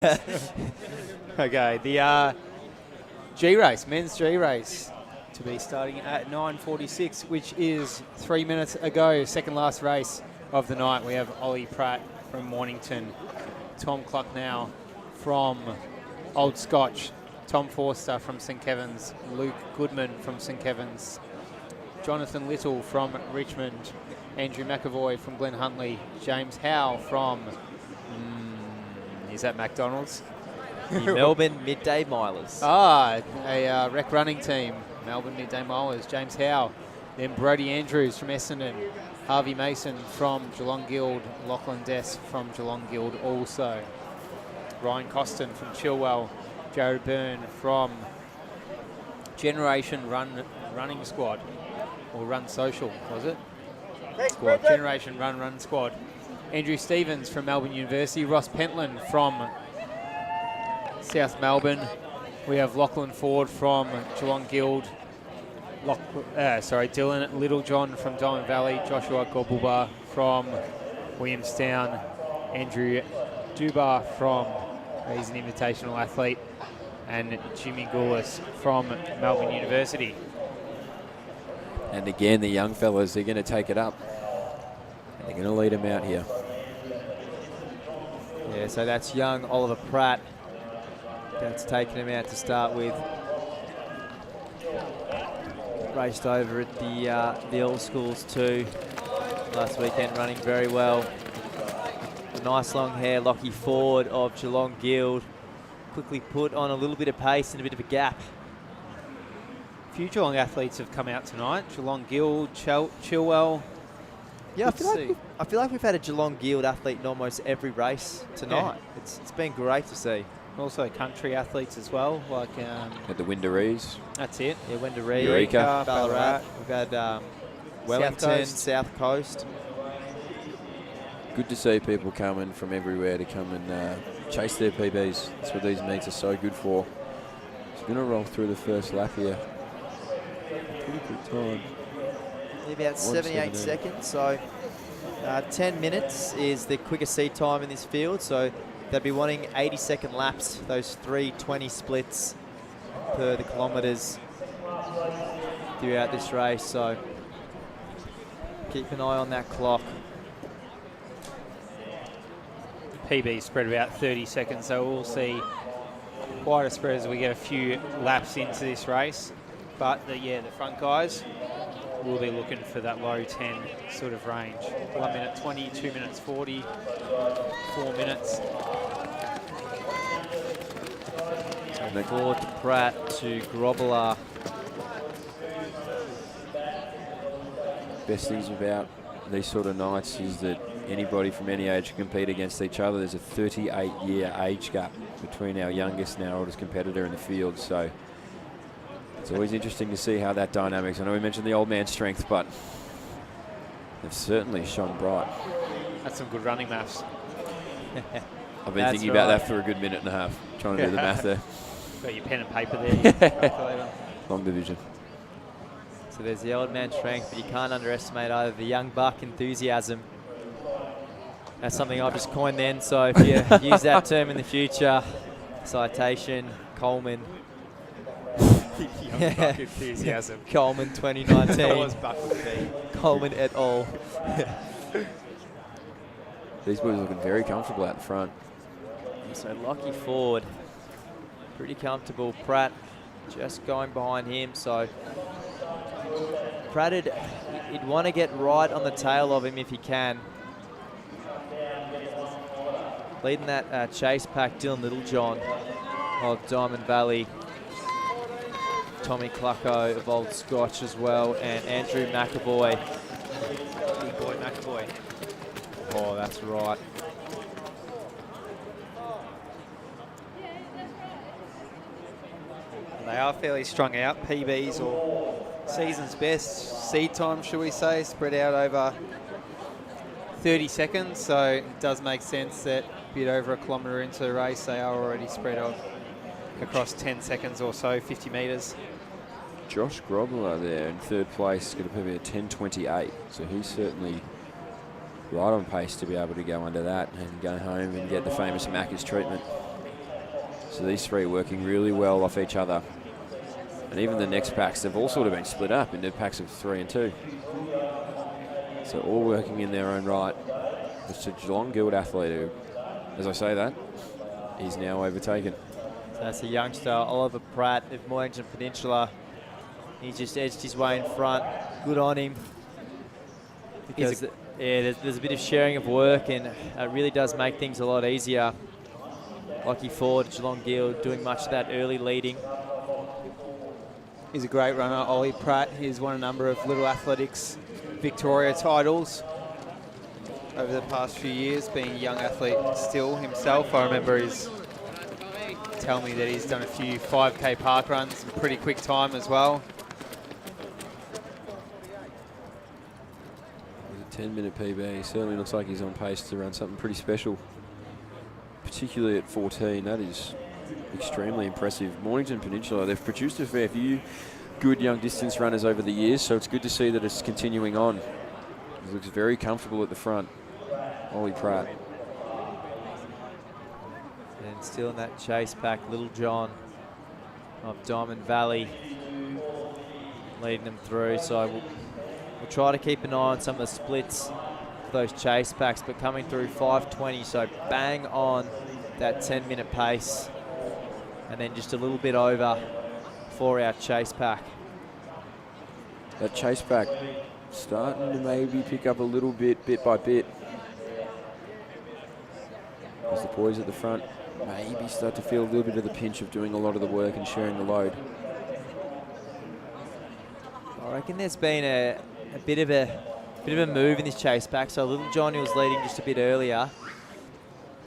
Okay, the G race, men's G race, to be starting at 9:46, which is 3 minutes ago. Second last race of the night. We have Ollie Pratt from Mornington, Tom Clucknow from Old Scotch, Tom Forster from St Kevin's, Luke Goodman from St Kevin's, Jonathan Little from Richmond, Andrew McAvoy from Glenhuntly, James Howe from, is that McDonald's? The Melbourne Midday Milers. A rec running team, Melbourne Midday Milers, James Howe. Then Brody Andrews from Essendon, Harvey Mason from Geelong Guild, Lachlan Dess from Geelong Guild also. Ryan Costin from Chilwell, Jared Byrne from Generation Running Squad, or Run Social, was it? Squad. Generation Run Squad. Andrew Stevens from Melbourne University, Ross Pentland from South Melbourne. We have Lachlan Ford from Geelong Guild. Dylan Littlejohn from Diamond Valley, Joshua Gobulba from Williamstown, Andrew Dubar from, he's an invitational athlete, and Jimmy Goulis from Melbourne University. And again, the young fellas, they're going to take it up. They're going to lead them out here. Yeah, so that's young Oliver Pratt. That's taken him out to start with. Raced over at the All Schools too last weekend, running very well. Nice long hair, Lockie Ford of Geelong Guild. Quickly put on a little bit of pace and a bit of a gap. A few Geelong athletes have come out tonight. Geelong Guild, Chilwell. Yeah, I feel like we've had a Geelong Guild athlete in almost every race tonight. Yeah. It's been great to see. Also country athletes as well, like at the Windarees. That's it. Yeah, Windaree, Eureka, Ballarat. We've had Wellington, South Coast. Good to see people coming from everywhere to come and chase their PBs. That's what these meets are so good for. It's going to roll through the first lap here. Pretty quick time. About 78 seconds, so 10 minutes is the quickest seed time in this field, so they'll be wanting 80-second laps, those 3:20 splits per the kilometres throughout this race, so keep an eye on that clock. PB spread about 30 seconds, so we'll see quite a spread as we get a few laps into this race. But the front guys will be looking for that low 10 sort of range. 1 minute 20, 2 minutes 40, 4 minutes. Ford to Pratt to Grobbler. Best things about these sort of nights is that anybody from any age can compete against each other. There's a 38-year age gap between our youngest and our oldest competitor in the field, so it's always interesting to see how that dynamics. I know we mentioned the old man strength, but they've certainly shone bright. That's some good running maths. I've been thinking about that for a good minute and a half, trying to do the math there. Got your pen and paper there. Long division. So there's the old man strength, but you can't underestimate either the young buck enthusiasm. That's something I've just coined then, so if you use that term in the future, citation, Coleman. Young buck enthusiasm. Coleman 2019. That was Buck with a B. Coleman et al. These boys are looking very comfortable out the front. So Lockie Ford, pretty comfortable. Pratt just going behind him. So Pratt, he'd want to get right on the tail of him if he can. Leading that chase pack, Dylan Littlejohn of Diamond Valley. Tommy Clucko of Old Scotch as well, and Andrew McAvoy. Big boy McAvoy. Oh, that's right. They are fairly strung out, PBs or season's best. Seed time, should we say, spread out over 30 seconds, so it does make sense that a bit over a kilometre into the race, they are already spread out across 10 seconds or so, 50 metres. Josh Grobler there in third place, going to be a 10:28, so he's certainly right on pace to be able to go under that and go home and get the famous Macca's treatment. So these three are working really well off each other. And even the next packs, they've all sort of been split up into packs of 3 and 2. So all working in their own right. It's a Geelong Guild athlete who, as I say that, he's now overtaken. So that's a youngster, Oliver Pratt of Mornington Peninsula. He just edged his way in front. Good on him. Because there's a bit of sharing of work, and it really does make things a lot easier. Lockie Ford, Geelong Guild, doing much of that early leading. He's a great runner, Ollie Pratt. He's won a number of Little Athletics Victoria titles over the past few years, being a young athlete still himself. I remember he's telling me that he's done a few 5K park runs in pretty quick time as well. A 10-minute PB. He certainly looks like he's on pace to run something pretty special, particularly at 14. That is extremely impressive. Mornington Peninsula, they've produced a fair few good young distance runners over the years, so it's good to see that it's continuing on. He looks very comfortable at the front, Ollie Pratt. And still in that chase pack, Little John of Diamond Valley leading them through. So we'll try to keep an eye on some of the splits for those chase packs, but coming through 5:20, so bang on that 10-minute pace. And then just a little bit over for our chase pack. That chase pack starting to maybe pick up a little bit by bit. As the boys at the front maybe start to feel a little bit of the pinch of doing a lot of the work and sharing the load. I reckon there's been a bit of a move in this chase pack. So Little John, who was leading just a bit earlier,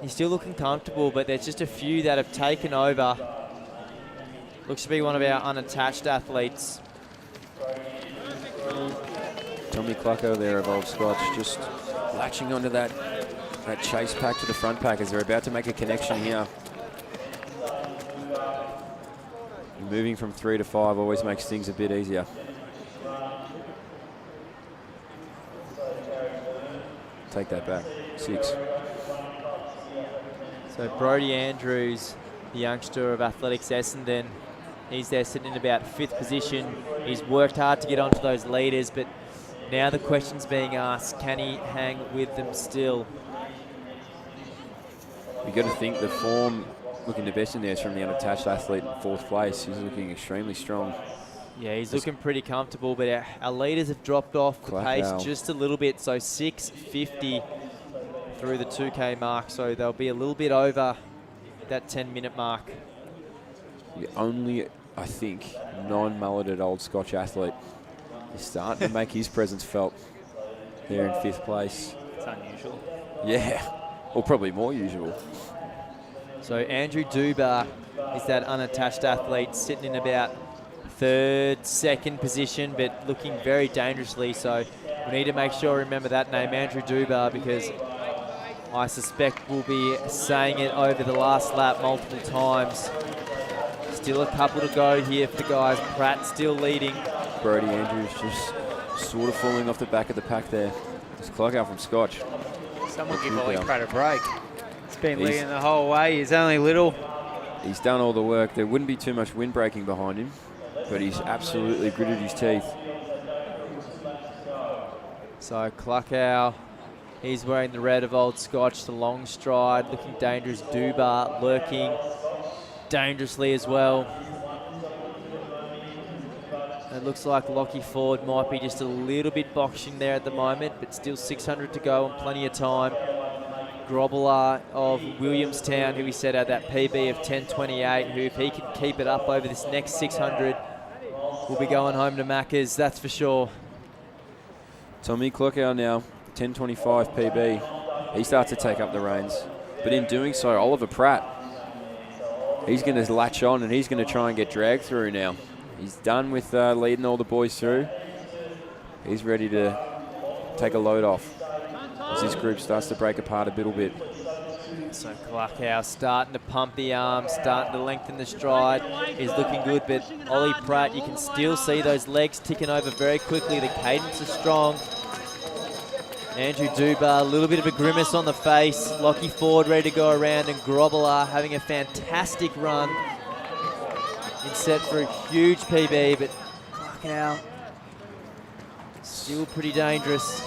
he's still looking comfortable, but there's just a few that have taken over. Looks to be one of our unattached athletes. Tommy Clucko there of Old Scotch just latching onto that chase pack to the front pack as they're about to make a connection here. Moving from 3 to 5 always makes things a bit easier. Take that back, 6. So Brodie Andrews, the youngster of Athletics Essendon, he's there sitting in about 5th position. He's worked hard to get onto those leaders, but now the question's being asked, can he hang with them still? You've got to think the form looking the best in there is from the unattached athlete in 4th place. He's looking extremely strong. Yeah, he's looking pretty comfortable, but our leaders have dropped off the pace just a little bit, so 6:50 through the 2K mark, so they'll be a little bit over that 10-minute mark. The only, I think, non-mulleted Old Scotch athlete is starting to make his presence felt there in 5th place. It's unusual. Yeah, or probably more usual. So Andrew Dubar is that unattached athlete sitting in about 3rd, 2nd position, but looking very dangerously. So we need to make sure we remember that name, Andrew Dubar, because I suspect we'll be saying it over the last lap multiple times. Still a couple to go here for the guys. Pratt still leading. Brodie Andrews just sort of falling off the back of the pack there. It's Clark out from Scotch. Someone give Ollie Pratt a break. He's been leading the whole way. He's only little. He's done all the work. There wouldn't be too much wind breaking behind him, but he's absolutely gritted his teeth. So Cluckow, he's wearing the red of Old Scotch, the long stride, looking dangerous. Dubar lurking dangerously as well. It looks like Lockie Ford might be just a little bit boxing there at the moment, but still 600 to go and plenty of time. Grobbler of Williamstown, who we said had that PB of 10:28, who if he can keep it up over this next 600, will be going home to Macca's, that's for sure. Tommy Cluckow now, 10:25 PB. He starts to take up the reins, but in doing so, Oliver Pratt, he's going to latch on and he's going to try and get dragged through now. He's done with leading all the boys through. He's ready to take a load off as this group starts to break apart a little bit. So Cluckow starting to pump the arms, starting to lengthen the stride. He's looking good, but Ollie Pratt, you can still see those legs ticking over very quickly. The cadence is strong. Andrew Duba, a little bit of a grimace on the face. Lockie Ford ready to go around, and Grobbelaar having a fantastic run. In set for a huge PB, but Cluckow still pretty dangerous.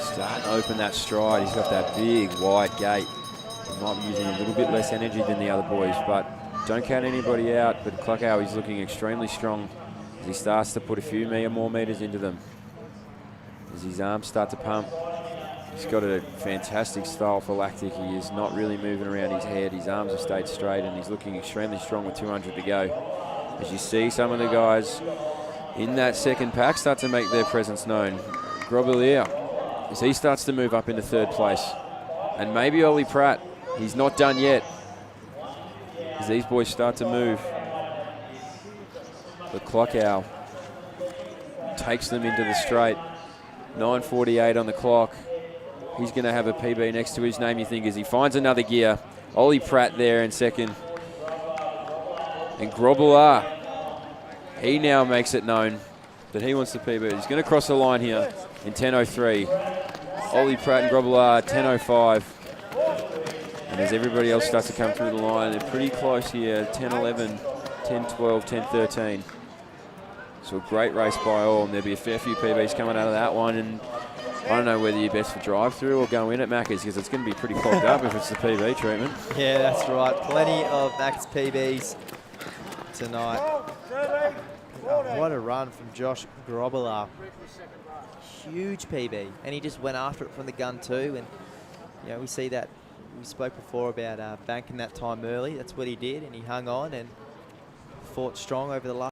Starting to open that stride. He's got that big wide gate. He might be using a little bit less energy than the other boys, but don't count anybody out. But Cluckow is looking extremely strong as he starts to put a few more meters into them. As his arms start to pump. He's got a fantastic style for lactic. He is not really moving around his head. His arms have stayed straight, and he's looking extremely strong with 200 to go. As you see some of the guys in that second pack start to make their presence known. Grobbelaar, as he starts to move up into third place. And maybe Ollie Pratt, he's not done yet. As these boys start to move. The Cluckow takes them into the straight. 9:48 on the clock. He's going to have a PB next to his name, you think, as he finds another gear. Ollie Pratt there in second. And Grobbelaar, he now makes it known that he wants the PB. He's going to cross the line here in 10:03. Ollie Pratt and Grobbelaar, 10:05. And as everybody else starts to come through the line, they're pretty close here, 10:11, 10:12, 10:13. So a great race by all, and there'll be a fair few PBs coming out of that one. And I don't know whether you're best for drive-through or go in at Macca's, because it's going to be pretty clogged up if it's the PB treatment. Yeah, that's right. Plenty of Macca's PBs tonight. Oh, what a run from Josh Grobbelaar. Huge PB, and he just went after it from the gun too. And you know, we see that, we spoke before about banking that time early. That's what he did, and he hung on and fought strong over the last